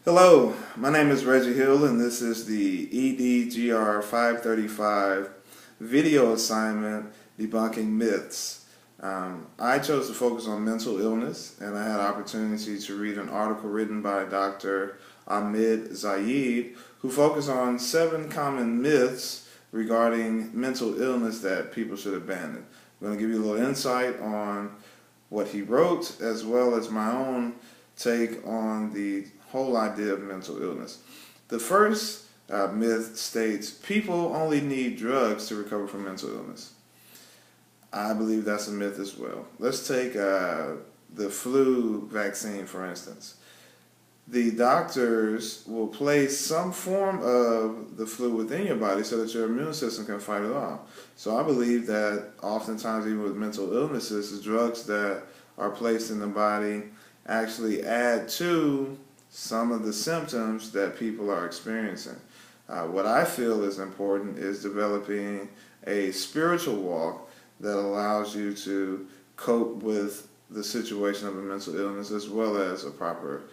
Hello, my name is Reggie Hill, and this is the EDGR 535 video assignment, Debunking Myths. I chose to focus on mental illness, and I had opportunity to read an article written by Dr. Ahmed Zaid, who focused on 7 common myths regarding mental illness that people should abandon. I'm going to give you a little insight on what he wrote, as well as my own take on the whole idea of mental illness. The first myth states people only need drugs to recover from mental illness. I believe that's a myth as well. Let's take the flu vaccine, for instance. The doctors will place some form of the flu within your body so that your immune system can fight it off. So I believe that oftentimes, even with mental illnesses, the drugs that are placed in the body actually add to some of the symptoms that people are experiencing. What I feel is important is developing a spiritual walk that allows you to cope with the situation of a mental illness, as well as a proper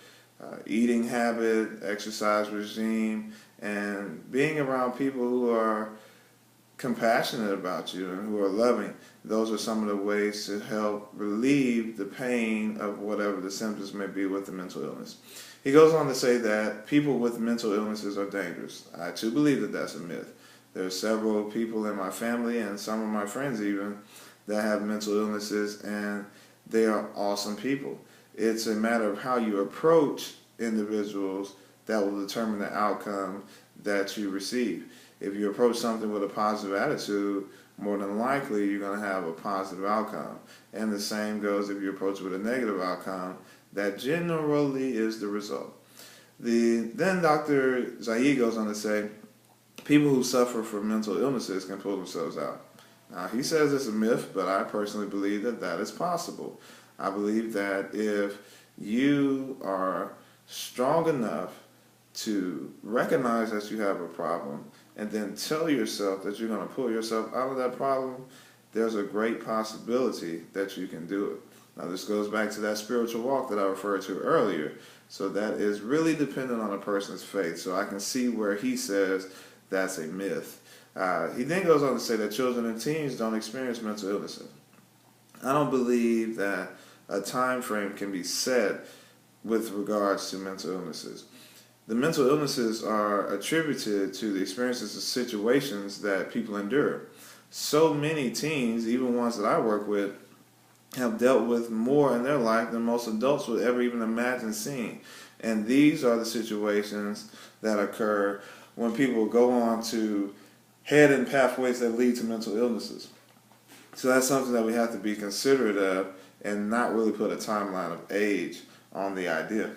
eating habit, exercise regime, and being around people who are compassionate about you and who are loving. Those are some of the ways to help relieve the pain of whatever the symptoms may be with the mental illness. He goes on to say that people with mental illnesses are dangerous. I too believe that that's a myth. There are several people in my family and some of my friends even that have mental illnesses, and they are awesome people. It's a matter of how you approach individuals that will determine the outcome that you receive. If you approach something with a positive attitude, more than likely you're going to have a positive outcome. And the same goes if you approach it with a negative outcome. That generally is the result. Then Dr. Zaid goes on to say, people who suffer from mental illnesses can pull themselves out. Now, he says it's a myth, but I personally believe that that is possible. I believe that if you are strong enough to recognize that you have a problem and then tell yourself that you're going to pull yourself out of that problem, there's a great possibility that you can do it. Now, this goes back to that spiritual walk that I referred to earlier. So that is really dependent on a person's faith. So I can see where he says that's a myth. He then goes on to say that children and teens don't experience mental illnesses. I don't believe that a time frame can be set with regards to mental illnesses. The mental illnesses are attributed to the experiences and situations that people endure. So many teens, even ones that I work with, have dealt with more in their life than most adults would ever even imagine seeing. And these are the situations that occur when people go on to head in pathways that lead to mental illnesses. So that's something that we have to be considerate of and not really put a timeline of age on the idea.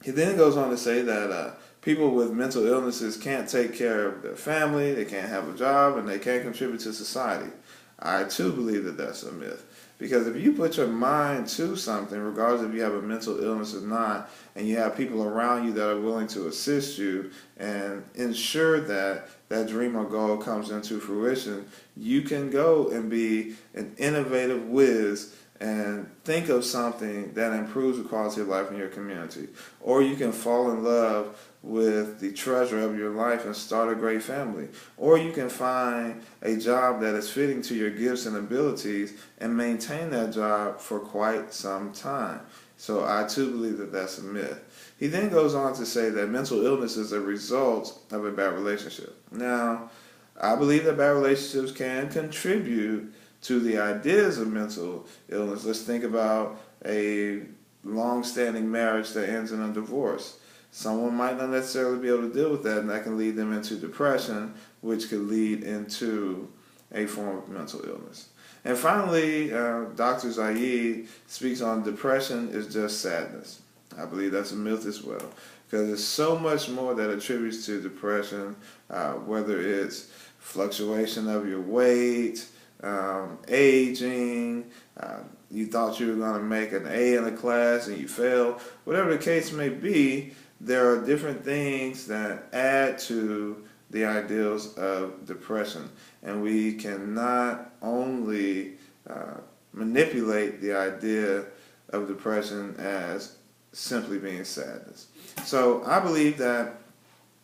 He then goes on to say that people with mental illnesses can't take care of their family, they can't have a job, and they can't contribute to society. I too believe that that's a myth. Because if you put your mind to something, regardless if you have a mental illness or not, and you have people around you that are willing to assist you and ensure that that dream or goal comes into fruition, you can go and be an innovative whiz and think of something that improves the quality of life in your community. Or you can fall in love with the treasure of your life and start a great family. Or you can find a job that is fitting to your gifts and abilities and maintain that job for quite some time. So I too believe that that's a myth. He then goes on to say that mental illness is a result of a bad relationship. Now, I believe that bad relationships can contribute to the ideas of mental illness. Let's think about a long-standing marriage that ends in a divorce. Someone might not necessarily be able to deal with that, and that can lead them into depression, which could lead into a form of mental illness. And finally, Dr. Zaid speaks on depression is just sadness. I believe that's a myth as well, because there's so much more that attributes to depression, whether it's fluctuation of your weight, aging, you thought you were going to make an A in a class and you failed. Whatever the case may be, there are different things that add to the ideals of depression. And we cannot only manipulate the idea of depression as simply being sadness. So I believe that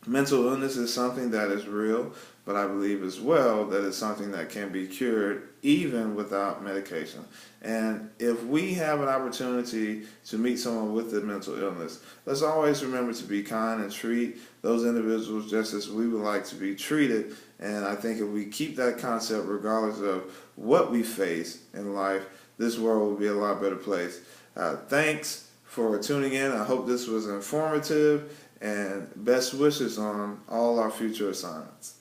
mental illness is something that is real, but I believe as well that it's something that can be cured even without medication. And if we have an opportunity to meet someone with a mental illness, let's always remember to be kind and treat those individuals just as we would like to be treated. And I think if we keep that concept regardless of what we face in life, this world will be a lot better place. Thanks for tuning in. I hope this was informative, and best wishes on all our future assignments.